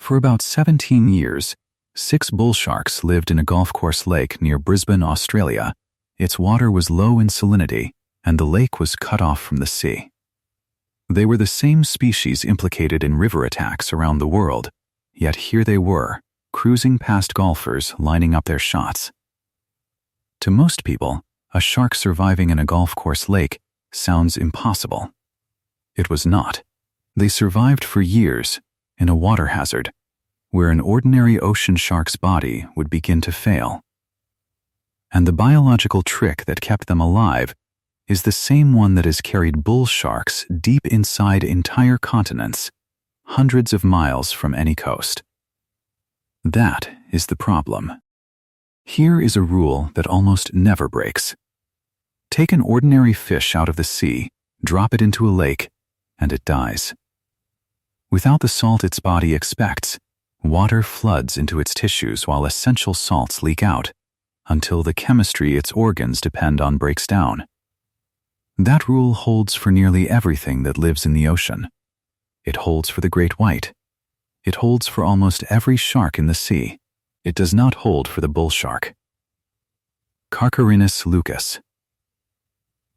For about 17 years, 6 bull sharks lived in a golf course lake near Brisbane, Australia. Its water was low in salinity, and the lake was cut off from the sea. They were the same species implicated in river attacks around the world, yet here they were, cruising past golfers lining up their shots. To most people, a shark surviving in a golf course lake sounds impossible. It was not. They survived for years in a water hazard, where an ordinary ocean shark's body would begin to fail. And the biological trick that kept them alive is the same one that has carried bull sharks deep inside entire continents, hundreds of miles from any coast. That is the problem. Here is a rule that almost never breaks. Take an ordinary fish out of the sea, drop it into a lake, and it dies. Without the salt its body expects, water floods into its tissues while essential salts leak out, until the chemistry its organs depend on breaks down. That rule holds for nearly everything that lives in the ocean. It holds for the great white. It holds for almost every shark in the sea. It does not hold for the bull shark. Carcharhinus leucas.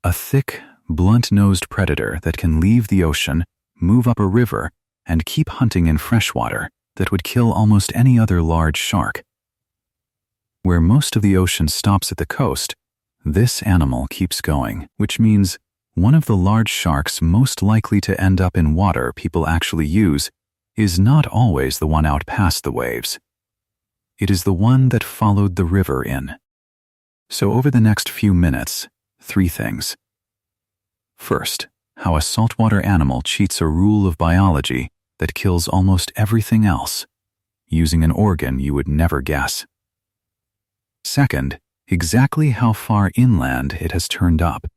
A thick, blunt-nosed predator that can leave the ocean, move up a river, and keep hunting in freshwater that would kill almost any other large shark. Where most of the ocean stops at the coast, this animal keeps going, which means one of the large sharks most likely to end up in water people actually use is not always the one out past the waves. It is the one that followed the river in. So over the next few minutes, 3 things. First, how a saltwater animal cheats a rule of biology that kills almost everything else, using an organ you would never guess. Second, exactly how far inland it has turned up,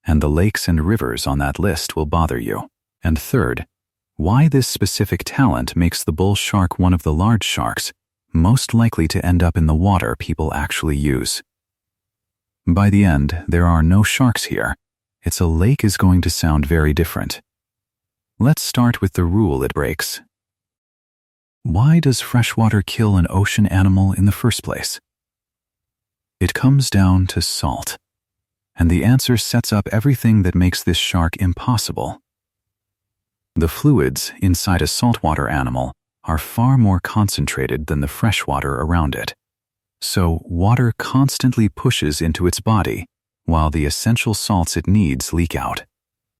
and the lakes and rivers on that list will bother you. And third, why this specific talent makes the bull shark one of the large sharks most likely to end up in the water people actually use. By the end, there are no sharks here. It's a lake is going to sound very different. Let's start with the rule it breaks. Why does freshwater kill an ocean animal in the first place? It comes down to salt. And the answer sets up everything that makes this shark impossible. The fluids inside a saltwater animal are far more concentrated than the freshwater around it. So water constantly pushes into its body, while the essential salts it needs leak out,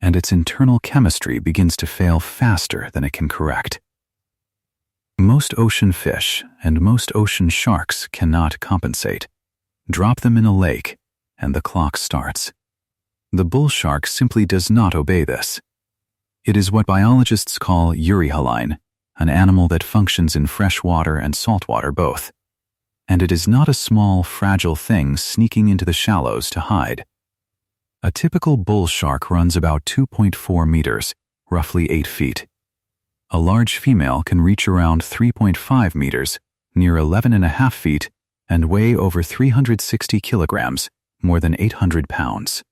and its internal chemistry begins to fail faster than it can correct. Most ocean fish and most ocean sharks cannot compensate. Drop them in a lake, and the clock starts. The bull shark simply does not obey this. It is what biologists call euryhaline, an animal that functions in fresh water and saltwater both. And it is not a small, fragile thing sneaking into the shallows to hide. A typical bull shark runs about 2.4 meters, roughly 8 feet. A large female can reach around 3.5 meters, near 11.5 feet, and weigh over 360 kilograms, more than 800 pounds.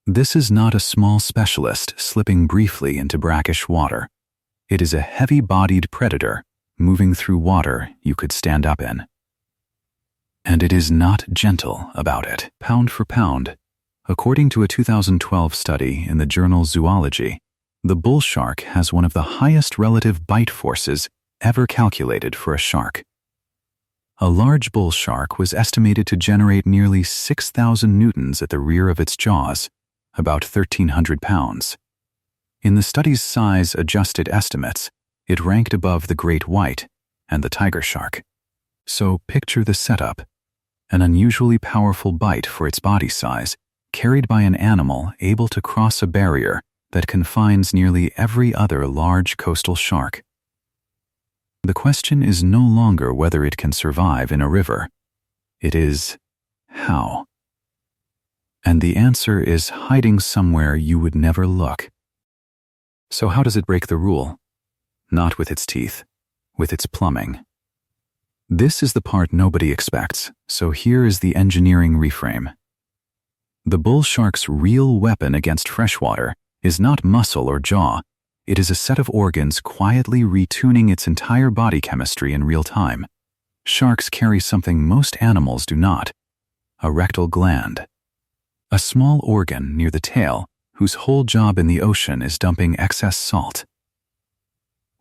This is not a small specialist slipping briefly into brackish water. It is a heavy-bodied predator moving through water you could stand up in. And it is not gentle about it. Pound for pound, according to a 2012 study in the journal Zoology, the bull shark has one of the highest relative bite forces ever calculated for a shark. A large bull shark was estimated to generate nearly 6,000 newtons at the rear of its jaws, about 1,300 pounds. In the study's size-adjusted estimates, it ranked above the great white and the tiger shark. So picture the setup: an unusually powerful bite for its body size, carried by an animal able to cross a barrier that confines nearly every other large coastal shark. The question is no longer whether it can survive in a river. It is, how? And the answer is hiding somewhere you would never look. So how does it break the rule? Not with its teeth, with its plumbing. This is the part nobody expects, so here is the engineering reframe. The bull shark's real weapon against freshwater is not muscle or jaw, It is a set of organs quietly retuning its entire body chemistry in real time. Sharks carry something most animals do not: a rectal gland. A small organ near the tail whose whole job in the ocean is dumping excess salt.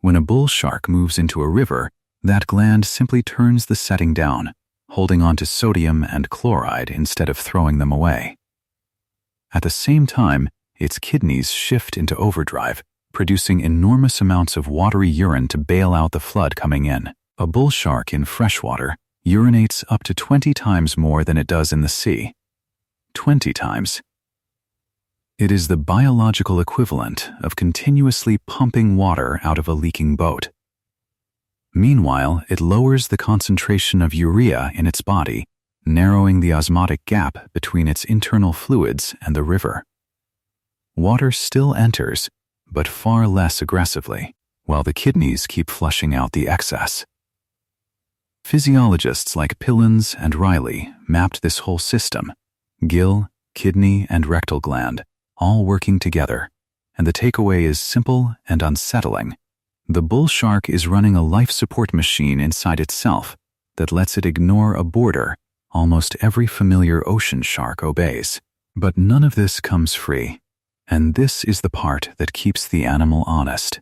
When a bull shark moves into a river, that gland simply turns the setting down, holding on to sodium and chloride instead of throwing them away. At the same time, its kidneys shift into overdrive, producing enormous amounts of watery urine to bail out the flood coming in. A bull shark in freshwater urinates up to 20 times more than it does in the sea. 20 times. It is the biological equivalent of continuously pumping water out of a leaking boat. Meanwhile, it lowers the concentration of urea in its body, narrowing the osmotic gap between its internal fluids and the river. Water still enters, but far less aggressively, while the kidneys keep flushing out the excess. Physiologists like Pillans and Riley mapped this whole system: gill, kidney, and rectal gland, all working together, and the takeaway is simple and unsettling. The bull shark is running a life support machine inside itself that lets it ignore a border almost every familiar ocean shark obeys. But none of this comes free, and this is the part that keeps the animal honest.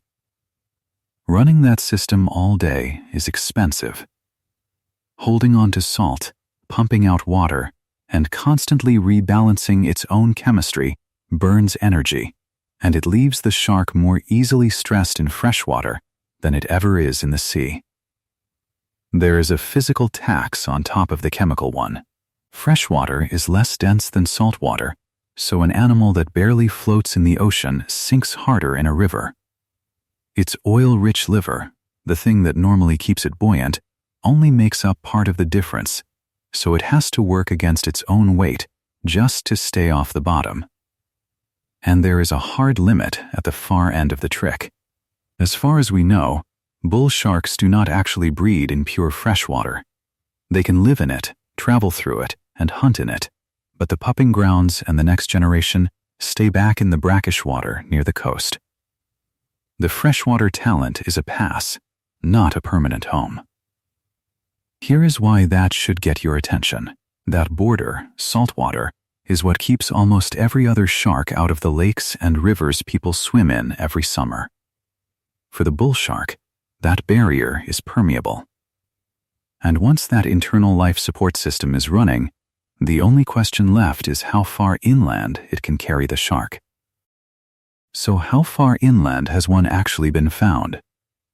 Running that system all day is expensive. Holding on to salt, pumping out water, and constantly rebalancing its own chemistry burns energy, and it leaves the shark more easily stressed in freshwater than it ever is in the sea. There is a physical tax on top of the chemical one. Freshwater is less dense than saltwater, so an animal that barely floats in the ocean sinks harder in a river. Its oil-rich liver, the thing that normally keeps it buoyant, only makes up part of the difference, so it has to work against its own weight just to stay off the bottom. And there is a hard limit at the far end of the trick. As far as we know, bull sharks do not actually breed in pure freshwater. They can live in it, travel through it, and hunt in it, but the pupping grounds and the next generation stay back in the brackish water near the coast. The freshwater talent is a pass, not a permanent home. Here is why that should get your attention. That border, saltwater, is what keeps almost every other shark out of the lakes and rivers people swim in every summer. For the bull shark, that barrier is permeable. And once that internal life support system is running, the only question left is how far inland it can carry the shark. So how far inland has one actually been found?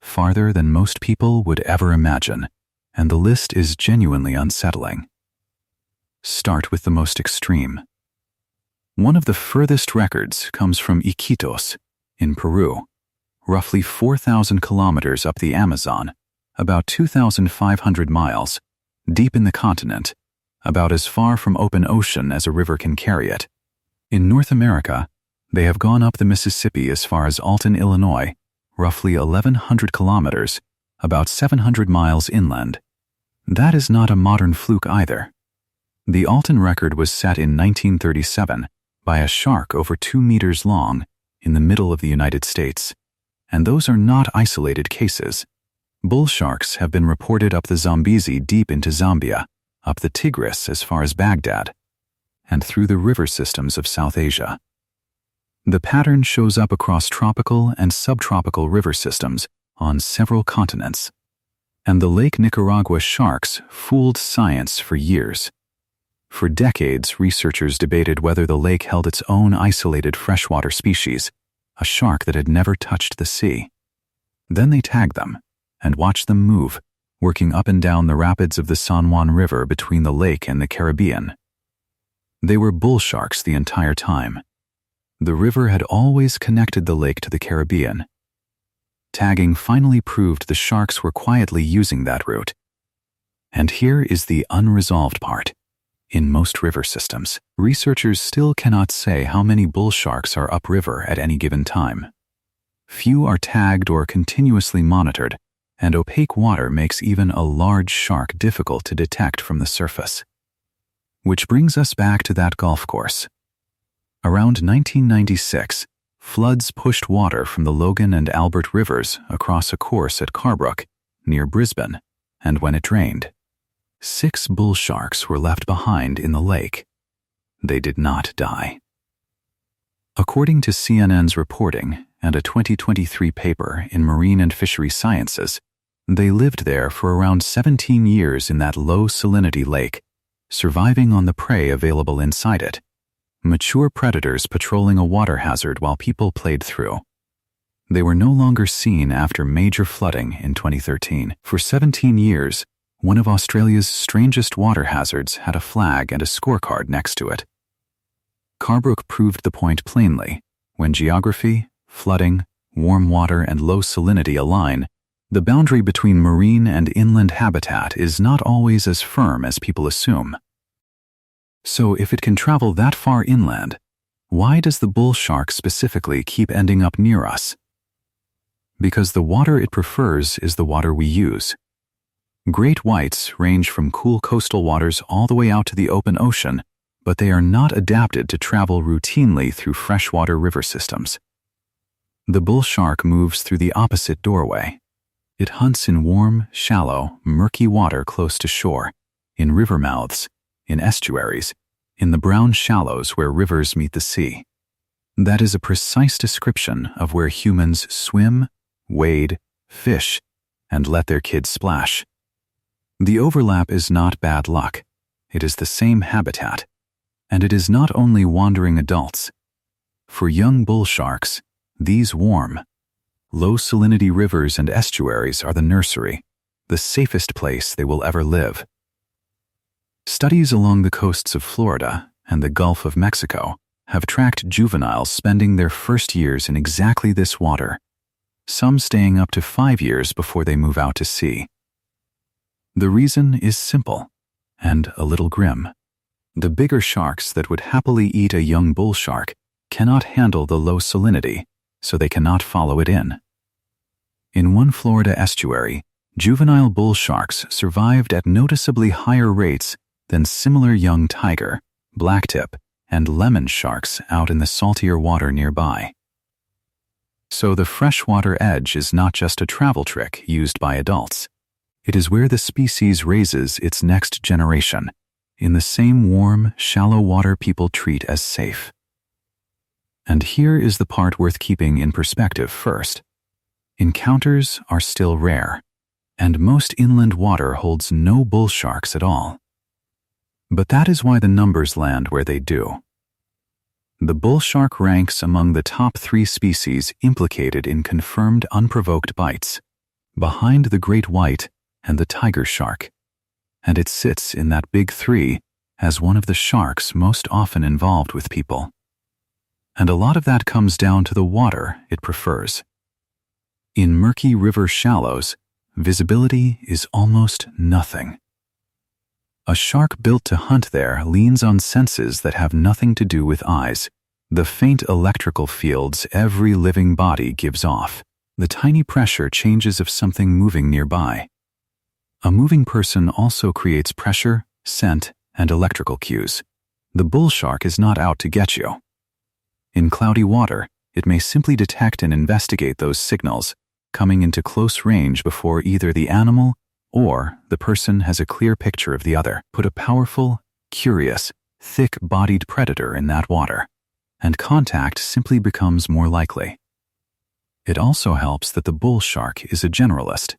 Farther than most people would ever imagine, and the list is genuinely unsettling. Start with the most extreme. One of the furthest records comes from Iquitos, in Peru, roughly 4,000 kilometers up the Amazon, about 2,500 miles, deep in the continent, about as far from open ocean as a river can carry it. In North America, they have gone up the Mississippi as far as Alton, Illinois, roughly 1,100 kilometers, about 700 miles inland. That is not a modern fluke either. The Alton record was set in 1937 by a shark over 2 meters long in the middle of the United States. And those are not isolated cases. Bull sharks have been reported up the Zambezi deep into Zambia, up the Tigris as far as Baghdad, and through the river systems of South Asia. The pattern shows up across tropical and subtropical river systems on several continents. And the Lake Nicaragua sharks fooled science for years. For decades, researchers debated whether the lake held its own isolated freshwater species, a shark that had never touched the sea. Then they tagged them and watched them move, working up and down the rapids of the San Juan River between the lake and the Caribbean. They were bull sharks the entire time. The river had always connected the lake to the Caribbean. Tagging finally proved the sharks were quietly using that route. And here is the unresolved part. In most river systems, researchers still cannot say how many bull sharks are upriver at any given time. Few are tagged or continuously monitored, and opaque water makes even a large shark difficult to detect from the surface. Which brings us back to that golf course. Around 1996, floods pushed water from the Logan and Albert rivers across a course at Carbrook, near Brisbane, and when it drained, 6 bull sharks were left behind in the lake. They did not die. According to CNN's reporting and a 2023 paper in Marine and Fishery Sciences, they lived there for around 17 years in that low salinity lake, surviving on the prey available inside it, mature predators patrolling a water hazard while people played through. They were no longer seen after major flooding in 2013. For 17 years, one of Australia's strangest water hazards had a flag and a scorecard next to it. Carbrook proved the point plainly. When geography, flooding, warm water, and low salinity align, the boundary between marine and inland habitat is not always as firm as people assume. So if it can travel that far inland, why does the bull shark specifically keep ending up near us? Because the water it prefers is the water we use. Great whites range from cool coastal waters all the way out to the open ocean, but they are not adapted to travel routinely through freshwater river systems. The bull shark moves through the opposite doorway. It hunts in warm, shallow, murky water close to shore, in river mouths, in estuaries, in the brown shallows where rivers meet the sea. That is a precise description of where humans swim, wade, fish, and let their kids splash. The overlap is not bad luck. It is the same habitat. And it is not only wandering adults. For young bull sharks, these warm, low salinity rivers and estuaries are the nursery, the safest place they will ever live. Studies along the coasts of Florida and the Gulf of Mexico have tracked juveniles spending their first years in exactly this water, some staying up to 5 years before they move out to sea. The reason is simple and a little grim. The bigger sharks that would happily eat a young bull shark cannot handle the low salinity, so they cannot follow it in. In one Florida estuary, juvenile bull sharks survived at noticeably higher rates than similar young tiger, blacktip, and lemon sharks out in the saltier water nearby. So the freshwater edge is not just a travel trick used by adults. It is where the species raises its next generation, in the same warm, shallow water people treat as safe. And here is the part worth keeping in perspective first. Encounters are still rare, and most inland water holds no bull sharks at all. But that is why the numbers land where they do. The bull shark ranks among the top 3 species implicated in confirmed unprovoked bites, behind the great white and the tiger shark, and it sits in that big 3 as one of the sharks most often involved with people. And a lot of that comes down to the water it prefers. In murky river shallows, visibility is almost nothing. A shark built to hunt there leans on senses that have nothing to do with eyes, the faint electrical fields every living body gives off, the tiny pressure changes of something moving nearby. A moving person also creates pressure, scent, and electrical cues. The bull shark is not out to get you. In cloudy water, it may simply detect and investigate those signals, coming into close range before either the animal or the person has a clear picture of the other. Put a powerful, curious, thick-bodied predator in that water, and contact simply becomes more likely. It also helps that the bull shark is a generalist.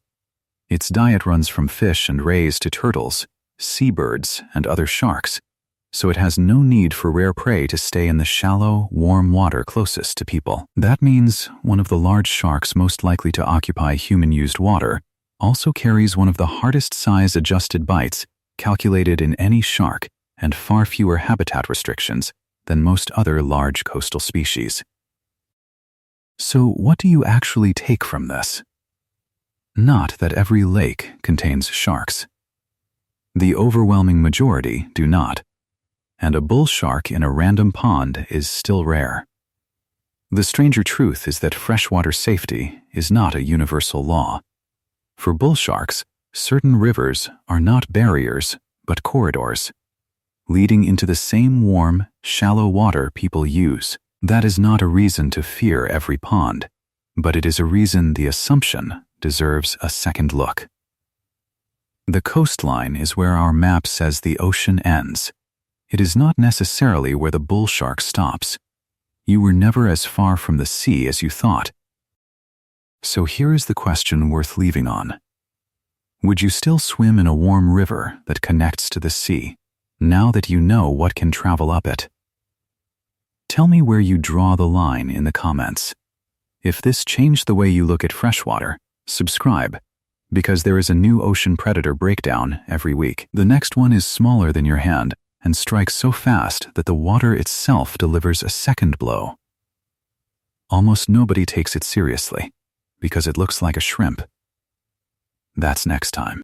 Its diet runs from fish and rays to turtles, seabirds, and other sharks, so it has no need for rare prey to stay in the shallow, warm water closest to people. That means one of the large sharks most likely to occupy human-used water also carries one of the hardest size-adjusted bites calculated in any shark and far fewer habitat restrictions than most other large coastal species. So what do you actually take from this? Not that every lake contains sharks. The overwhelming majority do not, and a bull shark in a random pond is still rare. The stranger truth is that freshwater safety is not a universal law. For bull sharks, certain rivers are not barriers, but corridors, leading into the same warm, shallow water people use. That is not a reason to fear every pond, but it is a reason the assumption deserves a second look. The coastline is where our map says the ocean ends. It is not necessarily where the bull shark stops. You were never as far from the sea as you thought. So here is the question worth leaving on. Would you still swim in a warm river that connects to the sea, now that you know what can travel up it? Tell me where you draw the line in the comments. If this changed the way you look at freshwater, subscribe, because there is a new ocean predator breakdown every week. The next one is smaller than your hand and strikes so fast that the water itself delivers a second blow. Almost nobody takes it seriously, because it looks like a shrimp. That's next time.